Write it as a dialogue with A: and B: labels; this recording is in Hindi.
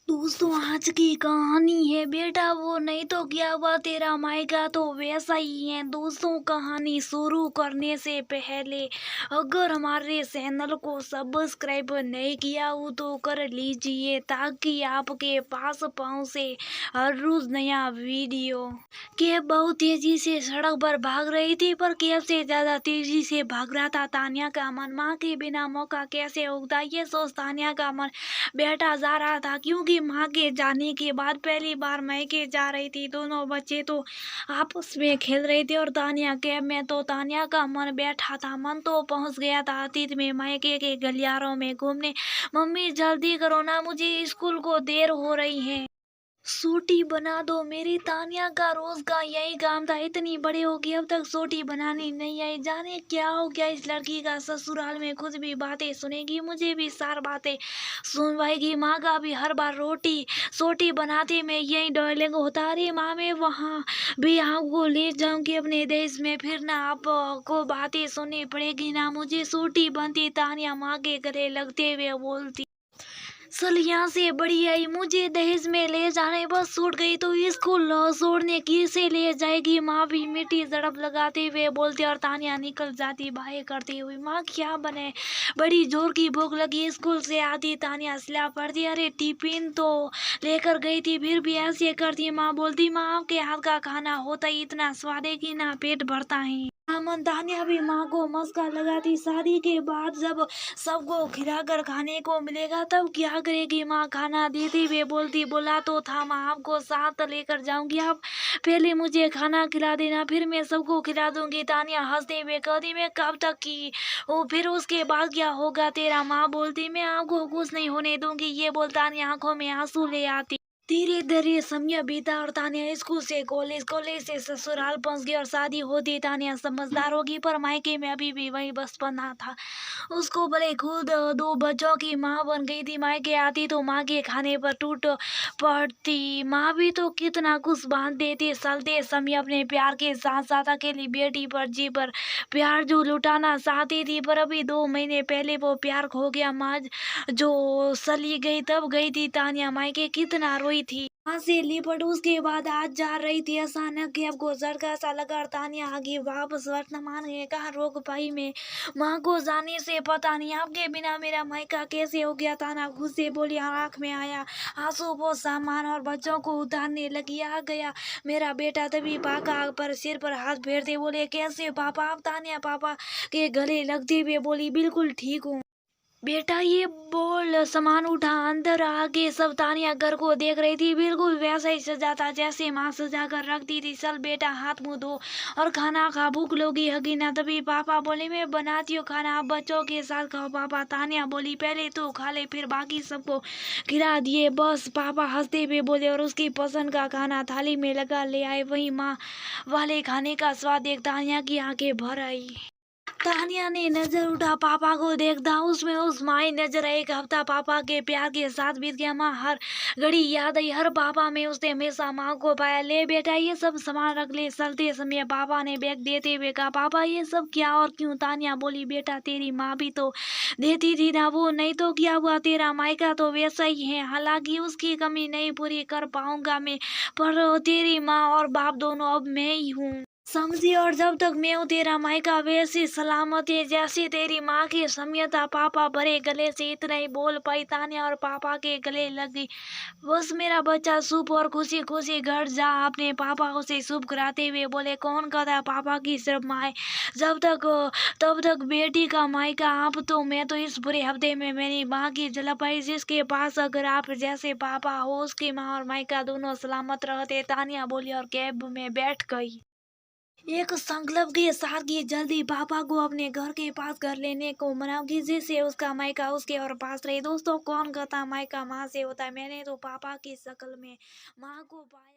A: दोस्तों आज की कहानी है बेटा वो नहीं तो क्या हुआ तेरा मायका तो वैसा ही है। दोस्तों कहानी शुरू करने से पहले अगर हमारे चैनल को सब्सक्राइब नहीं किया हो तो कर लीजिए ताकि आपके पास पहुंचे हर रोज नया वीडियो। कैब बहुत तेजी से सड़क पर भाग रही थी पर कैब से ज्यादा तेजी से भाग रहा था तानिया का मन। माँ के बिना मौका कैसे उगता ये सोच तानिया का मन बेटा जा रहा था क्योंकि माँ के जाने के बाद पहली बार मायके जा रही थी। दोनों बच्चे तो आपस में खेल रहे थे और तानिया कैब में। तो तानिया का मन बैठा था, मन तो पहुंच गया था अतीत में मायके के गलियारों में घूमने। मम्मी जल्दी करो ना मुझे स्कूल को देर हो रही है। सोटी बना दो। मेरी तानिया का रोज का यही काम था, इतनी बड़ी होगी अब तक सोटी बनानी नहीं आई। जाने क्या हो गया इस लड़की का, ससुराल में खुद भी बातें सुनेगी मुझे भी सार बातें सुनवाएगी। माँ का भी हर बार रोटी सोटी बनाते में यही डायलॉग होता, अरे माँ मैं वहाँ भी आपको ले जाऊंगी अपने देश में, फिर ना आपको बातें सुननी पड़ेगी ना मुझे सोटी बनती। तानिया माँ के गले लगते हुए बोलती, सलिया से बड़ी आई मुझे दहेज में ले जाने, बस छूट गई तो स्कूल छोड़ने किसे ले जाएगी। माँ भी मिट्टी झड़प लगाते हुए बोलती और तानिया निकल जाती बाहें करती हुई। माँ क्या बने, बड़ी जोर की भूख लगी। स्कूल से आती तानिया सिला पड़ती, अरे टिफिन तो लेकर गई थी फिर भी ऐसे करती। माँ बोलती, माँ आपके हाथ का खाना होता ही इतना स्वाद है कि ना पेट भरता है। अमन तानिया भी माँ को मस्का लगाती, शादी के बाद जब सबको खिलाकर खाने को मिलेगा तब क्या करेगी। माँ खाना देती हुए बोलती, बोला तो था माँ आपको साथ लेकर जाऊंगी, आप पहले मुझे खाना खिला देना फिर मैं सबको खिला दूंगी। तानिया हंसते हुए कहती, मैं कब तक की वो फिर उसके बाद क्या होगा तेरा। माँ बोलती, मैं आपको कुछ नहीं होने दूंगी। ये बोल तानिया आंखों में आंसू ले आती। धीरे धीरे समय बीता और तानिया स्कूल से कॉलेज, कॉलेज से ससुराल पहुंच गई और शादी होती। तानिया समझदार होगी पर मायके में अभी भी वही बचपना था। उसको भले खुद दो बच्चों की माँ बन गई थी, मायके आती तो माँ के खाने पर टूट पड़ती। माँ भी तो कितना कुछ बांध देती। चलते समय अपने प्यार के साथ साथ अकेली बेटी पर जी पर प्यार जो लुटाना चाहती थी, पर अभी 2 महीने पहले वो प्यार खो गया। माँ जो चली गई तब गई थी तानिया मायके, कितना रोई थी। वहां से लिपट उसके बाद आज जा रही थी, अचानक कैब को झटका सा लगा और तानिया आगे वापस वर्तमान में कहा रोक पाई मैं। माँ को जाने से पता नहीं आपके बिना मेरा मायका कैसे हो गया। ताना खुद से बोली और आंख में आया आंसू। वो सामान और बच्चों को उतारने लगी, आ गया मेरा बेटा। तभी पापा पर सिर पर हाथ फेरते बोले, कैसे पापा आप। तानिया पापा के गले लगते हुए बोली, बिल्कुल ठीक हूँ बेटा। ये बोल सामान उठा अंदर आके सब। तानिया घर को देख रही थी, बिल्कुल वैसा ही सजा था जैसे माँ सजा कर रखती थी। चल बेटा हाथ मुंह धो और खाना खा, भूख लोगी हगी ना। तभी पापा बोले, मैं बनाती हूँ खाना आप बच्चों के साथ खाओ पापा। तानिया बोली, पहले तू खा ले फिर बाकी सबको खिला दिए बस। पापा हंसते हुए बोले और उसकी पसंद का खाना थाली में लगा ले आए। वही माँ वाले खाने का स्वाद देख तानिया की आंखें भर आई। तानिया ने नजर उठा पापा को देखता, उसमें उस माई नजर। एक हफ्ता पापा के प्यार के साथ बीत गया। माँ हर घड़ी याद आई, हर पापा में उसने हमेशा माँ को पाया। ले बेटा ये सब सामान रख ले। चलते समय पापा ने बैग देते हुए कहा, पापा ये सब क्या और क्यों। तानिया बोली, बेटा तेरी माँ भी तो देती थी ना, वो नहीं तो क्या हुआ, तेरा मायका तो वैसा ही है। हालांकि उसकी कमी नहीं पूरी कर पाऊंगा मैं, पर तेरी माँ और बाप दोनों अब मैं ही हूँ समझी। और जब तक मैं हूँ तेरा मायका वैसी सलामत है जैसी तेरी माँ की समयता। पापा भरे गले से इतना ही बोल पाई तानिया और पापा के गले लग गई। बस मेरा बच्चा चुप और खुशी खुशी घर जा। अपने पापा उसे चुप कराते हुए बोले, कौन कहता पापा की सिर्फ माँ है, जब तक तब तक बेटी का मायका आप। तो मैं तो इस बुरे हफ्ते में मेरी माँ की झलक पाई, जिसके पास अगर आप जैसे पापा हो उसकी माँ और मायका दोनों सलामत रहते। तानिया बोली और कैब में बैठ गई। एक संकल्प के साथ कि जल्दी पापा को अपने घर के पास घर लेने को मनाऊंगी, जिससे उसका मायका उसके और पास रहे। दोस्तों कौन कहता मायका माँ से होता है, मैंने तो पापा की शक्ल में माँ को पाया।